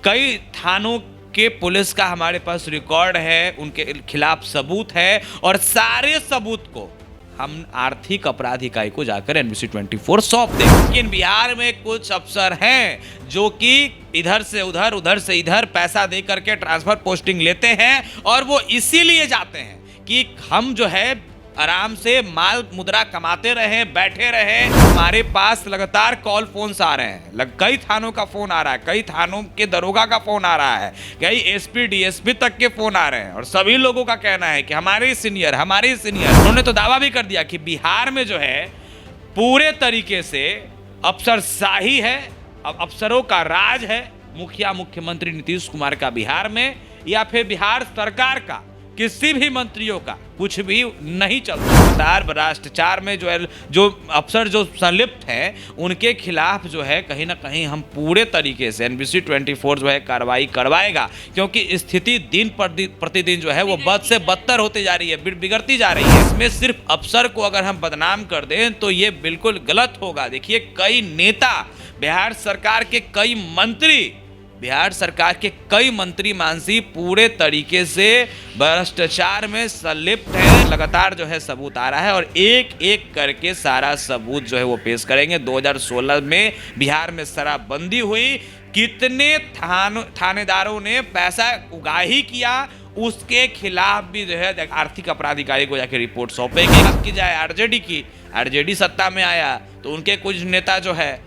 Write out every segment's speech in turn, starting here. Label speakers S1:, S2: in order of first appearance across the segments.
S1: कई थानों के पुलिस का हमारे पास रिकॉर्ड है, उनके खिलाफ सबूत है और सारे सबूत को हम आर्थिक अपराध इकाई को जाकर NBC 24 सौंप दें। लेकिन बिहार में कुछ अफसर हैं जो कि इधर से उधर, उधर से इधर पैसा दे करके ट्रांसफर पोस्टिंग लेते हैं और वो इसीलिए जाते हैं कि हम जो है आराम से माल मुद्रा कमाते रहे, बैठे रहे। हमारे पास लगातार कॉल फोन्स आ रहे हैं, कई थानों का फोन आ रहा है, कई थानों के दरोगा का फोन आ रहा है, कई SP DSP तक के फोन आ रहे हैं और सभी लोगों का कहना है कि हमारे सीनियर उन्होंने तो दावा भी कर दिया कि बिहार में जो है पूरे तरीके से अफसरशाही है, अफसरों का राज है। मुख्यमंत्री नीतीश कुमार का बिहार में या फिर बिहार सरकार का किसी भी मंत्रियों का कुछ भी नहीं चलता। भ्रष्टाचार में जो अफसर जो संलिप्त हैं उनके खिलाफ जो है कहीं ना कहीं हम पूरे तरीके से NBC 24 जो है कार्रवाई करवाएगा, क्योंकि स्थिति दिन प्रतिदिन जो है वो बद से बदतर होती जा रही है, बिगड़ती जा रही है। इसमें सिर्फ अफसर को अगर हम बदनाम कर दें तो ये बिल्कुल गलत होगा। देखिए, कई नेता, बिहार सरकार के कई मंत्री मानसी पूरे तरीके से भ्रष्टाचार में संलिप्त है। लगातार जो है सबूत आ रहा है और एक एक करके सारा सबूत जो है वो पेश करेंगे। 2016 में बिहार में शराबबंदी हुई, कितने थानेदारों ने पैसा उगाही किया, उसके खिलाफ भी जो है आर्थिक अपराध इकाई को जाकर रिपोर्ट सौंपेंगे। बात की जाए RJD सत्ता में आया तो उनके कुछ नेता जो है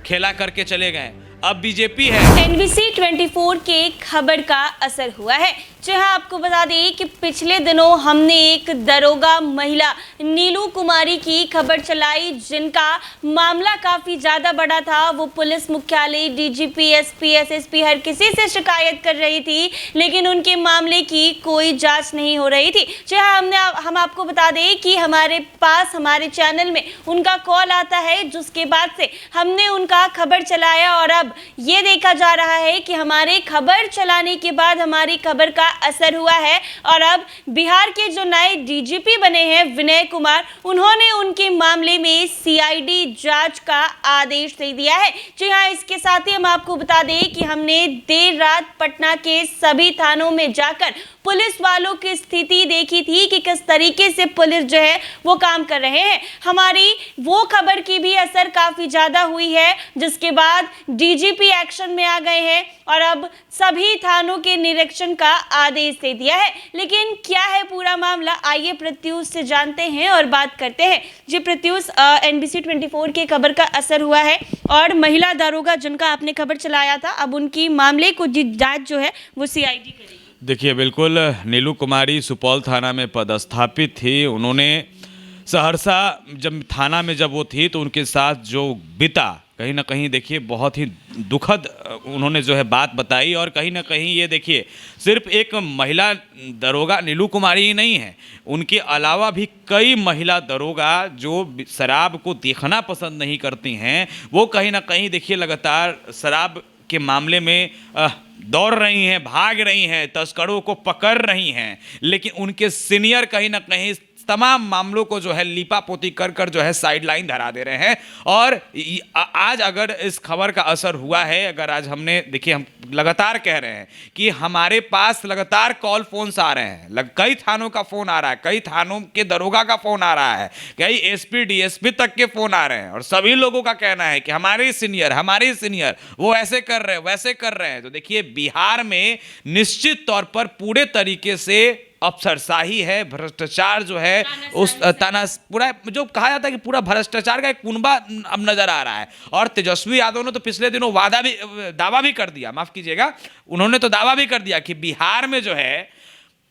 S1: खेला करके चले गए, अब BJP है।
S2: NBC 24 के खबर का असर हुआ है। जी हाँ, आपको बता दें कि पिछले दिनों हमने एक दरोगा महिला नीलू कुमारी की खबर चलाई, जिनका मामला काफी ज्यादा बड़ा था। वो पुलिस मुख्यालय, DGP, SP, SSP हर किसी से शिकायत कर रही थी, लेकिन उनके मामले की कोई जांच नहीं हो रही थी। जी हाँ, हम आपको बता दें कि हमारे पास हमारे चैनल में उनका कॉल आता है, जिसके बाद से हमने उनका खबर चलाया और अब ये देखा जा रहा है कि हमारे खबर चलाने के बाद हमारी खबर का असर हुआ है और अब बिहार के जो नए DGP बने हैं विनय कुमार, उन्होंने उनके मामले में CID जांच का आदेश दे दिया है। जी हाँ, इसके साथ ही हम आपको बता दें कि हमने देर रात पटना के सभी थानों में जाकर पुलिस वालों की स्थिति देखी थी कि किस तरीके से पुलिस जो है वो काम कर रहे हैं। हमारी वो खबर की भी असर काफी ज्यादा हुई है, जिसके बाद DGP एक्शन में आ गए हैं और अब सभी थानों के निरीक्षण का आदेश दे दिया है। लेकिन क्या है पूरा मामला, आइए प्रत्युष से जानते हैं और बात करते हैं। जी प्रत्युष, NBC 24 के खबर का असर हुआ है और महिला दारोगा जिनका आपने खबर चलाया था, अब उनकी मामले को जांच जो है वो CID करेगी।
S1: देखिए, बिल्कुल नीलू कुमारी सुपौल थाना में पदस्थापित थी। उन्होंने सहरसा थाना में जब वो थी तो उनके साथ जो बीता, कहीं ना कहीं देखिए बहुत ही दुखद उन्होंने जो है बात बताई। और कहीं ना कहीं ये देखिए, सिर्फ एक महिला दरोगा नीलू कुमारी ही नहीं है, उनके अलावा भी कई महिला दरोगा जो शराब को देखना पसंद नहीं करती हैं, वो कहीं ना कहीं देखिए लगातार शराब के मामले में दौड़ रही हैं, भाग रही हैं, तस्करों को पकड़ रही हैं। लेकिन उनके सीनियर कहीं ना कहीं तमाम मामलों को जो है लीपापोती कर जो है साइडलाइन धरा दे रहे हैं। और आज अगर इस खबर का असर हुआ है, अगर आज हमने देखिए, हम लगातार कह रहे हैं कि हमारे पास लगातार कॉल फोन्स आ रहे हैं, कई थानों का फोन आ रहा है, कई थानों के दरोगा का फोन आ रहा है, कई SP DSP तक के फोन आ रहे हैं और सभी लोगों का कहना है कि हमारे सीनियर वो ऐसे कर रहे हैं, वैसे कर रहे हैं। तो देखिए, बिहार में निश्चित तौर पर पूरे तरीके से अफसरशाही है, भ्रष्टाचार जो है उस पूरा जो कहा जाता है कि पूरा भ्रष्टाचार का एक कुनबा अब नजर आ रहा है। और तेजस्वी यादव ने तो पिछले दिनों दावा भी कर दिया, माफ कीजिएगा, उन्होंने तो दावा भी कर दिया कि बिहार में जो है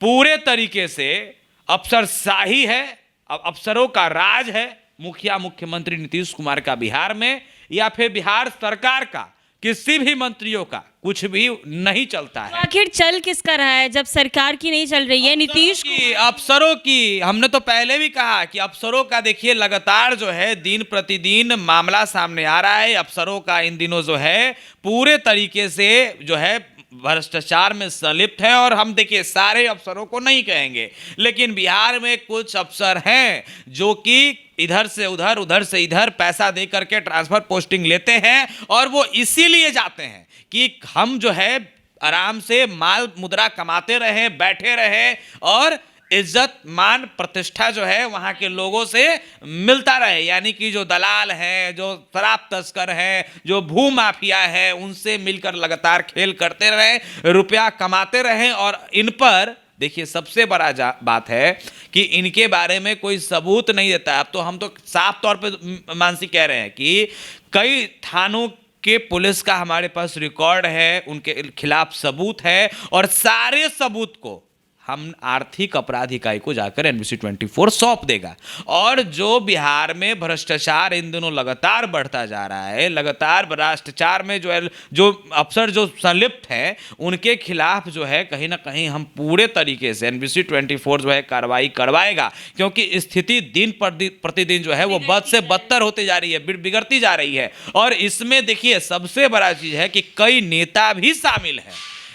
S1: पूरे तरीके से अफसरशाही है, अफसरों का राज है। मुख्यमंत्री नीतीश कुमार का बिहार में या फिर बिहार सरकार का किसी भी मंत्रियों का कुछ भी नहीं चलता है।
S2: तो आखिर चल किसका रहा है जब सरकार की नहीं चल रही है? नीतीश की,
S1: अफसरों की। हमने तो पहले भी कहा कि अफसरों का देखिए लगातार जो है दिन प्रतिदिन मामला सामने आ रहा है। अफसरों का इन दिनों जो है पूरे तरीके से जो है भ्रष्टाचार में संलिप्त है। और हम देखिए सारे अफसरों को नहीं कहेंगे, लेकिन बिहार में कुछ अफसर हैं जो कि इधर से उधर, उधर से इधर पैसा दे करके ट्रांसफर पोस्टिंग लेते हैं। और वो इसीलिए जाते हैं कि हम जो है आराम से माल मुद्रा कमाते रहे, बैठे रहे और इज्जत मान प्रतिष्ठा जो है वहां के लोगों से मिलता रहे। यानी कि जो दलाल हैं, जो शराब तस्कर हैं, जो भू माफिया है, उनसे मिलकर लगातार खेल करते रहे, रुपया कमाते रहे। और इन पर देखिए सबसे बड़ा बात है कि इनके बारे में कोई सबूत नहीं देता। अब तो हम तो साफ तौर पे मानसी कह रहे हैं कि कई थानों के पुलिस का हमारे पास रिकॉर्ड है, उनके खिलाफ सबूत है और सारे सबूत को हम आर्थिक अपराध इकाई को जाकर NBC 24 सौंप देगा। और जो बिहार में भ्रष्टाचार इन दिनों लगातार बढ़ता जा रहा है, लगातार भ्रष्टाचार में जो अफसर जो संलिप्त हैं उनके खिलाफ जो है कहीं ना कहीं हम पूरे तरीके से NBC 24 जो है कार्रवाई करवाएगा, क्योंकि स्थिति दिन प्रतिदिन जो है वो बद से बदतर होती जा रही है, बिगड़ती जा रही है। और इसमें देखिए सबसे बड़ा चीज है कि कई नेता भी शामिल हैं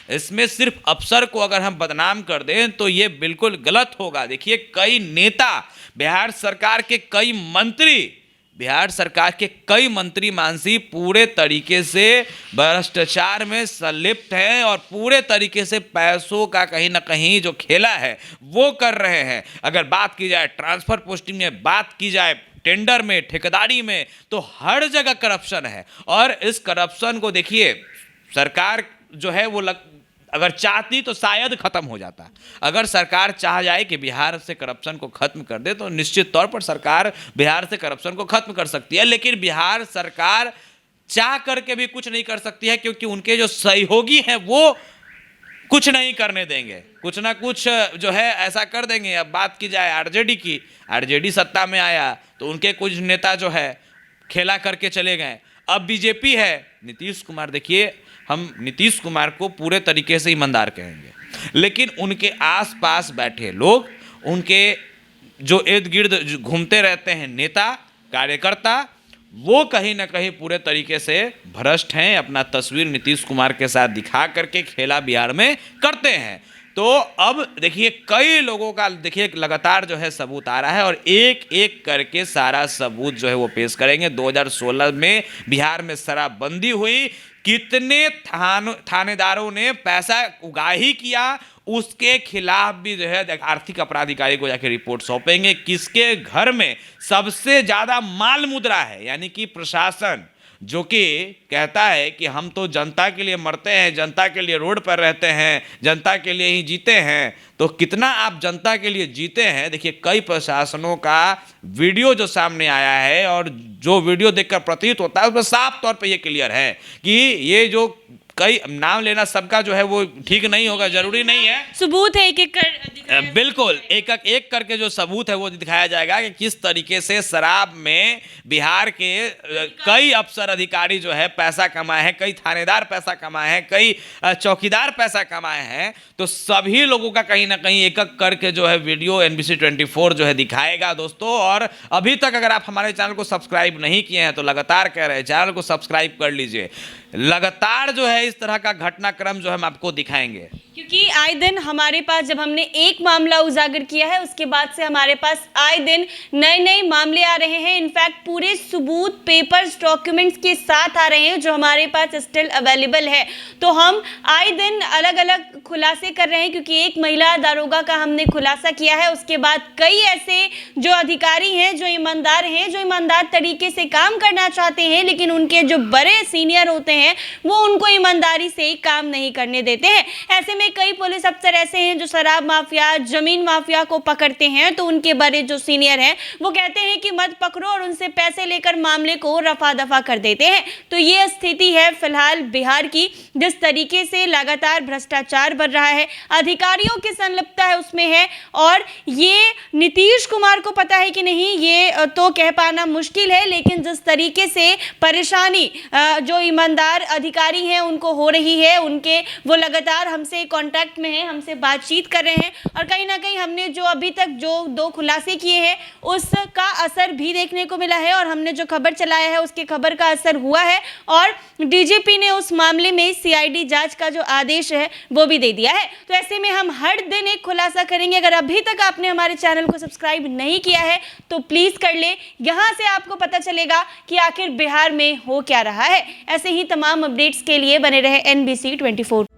S1: इसमें। सिर्फ अफसर को अगर हम बदनाम कर दें तो ये बिल्कुल गलत होगा। देखिए कई नेता, बिहार सरकार के कई मंत्री मानसी पूरे तरीके से भ्रष्टाचार में संलिप्त हैं और पूरे तरीके से पैसों का कहीं ना कहीं जो खेला है वो कर रहे हैं। अगर बात की जाए ट्रांसफर पोस्टिंग में, बात की जाए टेंडर में, ठेकेदारी में, तो हर जगह करप्शन है। और इस करप्शन को देखिए सरकार जो है वो अगर चाहती तो शायद खत्म हो जाता। अगर सरकार चाह जाए कि बिहार से करप्शन को खत्म कर दे तो निश्चित तौर पर सरकार बिहार से करप्शन को खत्म कर सकती है। लेकिन बिहार सरकार चाह करके भी कुछ नहीं कर सकती है, क्योंकि उनके जो सहयोगी हैं वो कुछ नहीं करने देंगे, कुछ ना कुछ जो है ऐसा कर देंगे। अब बात की जाए आरजेडी की, आरजेडी सत्ता में आया तो उनके कुछ नेता जो है खेला करके चले गए। अब बीजेपी है, नीतीश कुमार, देखिए हम नीतीश कुमार को पूरे तरीके से ईमानदार कहेंगे, लेकिन उनके आसपास बैठे लोग, उनके जो इर्द गिर्द घूमते रहते हैं नेता कार्यकर्ता, वो कहीं ना कहीं पूरे तरीके से भ्रष्ट हैं। अपना तस्वीर नीतीश कुमार के साथ दिखा करके खेला बिहार में करते हैं। तो अब देखिए कई लोगों का देखिए लगातार जो है सबूत आ रहा है और एक एक करके सारा सबूत जो है वो पेश करेंगे। 2016 में बिहार में शराबबंदी हुई, कितने थानेदारों ने पैसा उगाही किया, उसके खिलाफ भी जो है आर्थिक अपराध इकाई को जाके रिपोर्ट सौंपेंगे। किसके घर में सबसे ज्यादा माल मुद्रा है, यानी कि प्रशासन जो कि कहता है कि हम तो जनता के लिए मरते हैं, जनता के लिए रोड पर रहते हैं, जनता के लिए ही जीते हैं, तो कितना आप जनता के लिए जीते हैं। देखिए कई प्रशासनों का वीडियो जो सामने आया है और जो वीडियो देखकर प्रतीत होता है उसमें साफ तौर पे ये क्लियर है कि ये जो कई नाम लेना सबका जो है वो ठीक नहीं होगा, जरूरी नहीं है।
S2: सबूत है एक एक कर
S1: बिल्कुल एक करके जो सबूत है वो दिखाया जाएगा कि किस तरीके से शराब में बिहार के कई अफसर अधिकारी जो है पैसा कमाए हैं, कई थानेदार पैसा कमाए हैं, कई चौकीदार पैसा कमाए हैं। तो सभी लोगों का कहीं ना कहीं एक एक करके जो है वीडियो NBC 24 जो है दिखाएगा दोस्तों। और अभी तक अगर आप हमारे चैनल को सब्सक्राइब नहीं किए हैं तो लगातार कह रहे हैं चैनल को सब्सक्राइब कर लीजिए। लगातार जो है इस तरह का घटनाक्रम जो हम आपको दिखाएंगे,
S2: क्योंकि आए दिन हमारे पास जब हमने एक मामला उजागर किया है उसके बाद से हमारे पास आए दिन नए नए मामले आ रहे हैं। इनफैक्ट पूरे सबूत, पेपर्स, डॉक्यूमेंट्स के साथ आ रहे हैं जो हमारे पास स्टिल अवेलेबल है। तो हम आए दिन अलग अलग खुलासे कर रहे हैं, क्योंकि एक महिला दारोगा का हमने खुलासा किया है, उसके बाद कई ऐसे जो अधिकारी हैं जो ईमानदार तरीके से काम करना चाहते हैं, लेकिन उनके जो बड़े सीनियर होते हैं वो उनको ईमानदारी से काम नहीं करने देते हैं। ऐसे में कई पुलिस अफसर ऐसे हैं जो शराब माफिया, जमीन माफिया को पकड़ते हैं, तो उनके बड़े जो सीनियर हैं वो कहते हैं कि मत पकड़ो और उनसे पैसे लेकर मामले को रफा दफा कर देते हैं। तो ये स्थिति है फिलहाल बिहार की, जिस तरीके से लगातार भ्रष्टाचार बढ़ रहा है, अधिकारियों की संलिप्तता है उसमें है। और ये नीतीश कुमार को पता है कि नहीं ये तो कह पाना मुश्किल है, लेकिन जिस तरीके से परेशानी जो ईमानदार अधिकारी हैं उनको हो रही है, उनके वो लगातार हमसे कांटेक्ट में हैं, हमसे बातचीत कर रहे हैं। और कहीं ना कहीं हमने जो अभी तक जो 2 खुलासे किए हैं उसका असर भी देखने को मिला है, और हमने जो खबर चलाया है उसके खबर का असर हुआ है। और डीजीपी ने उस मामले में CID जांच का जो आदेश है वो भी दे दिया है। तो ऐसे में हम हर दिन एक खुलासा करेंगे। अगर अभी तक आपने हमारे चैनल को सब्सक्राइब नहीं किया है तो प्लीज कर ले, यहाँ से आपको पता चलेगा कि आखिर बिहार में हो क्या रहा है। ऐसे ही तमाम अपडेट्स के लिए बने रहे NBC 24।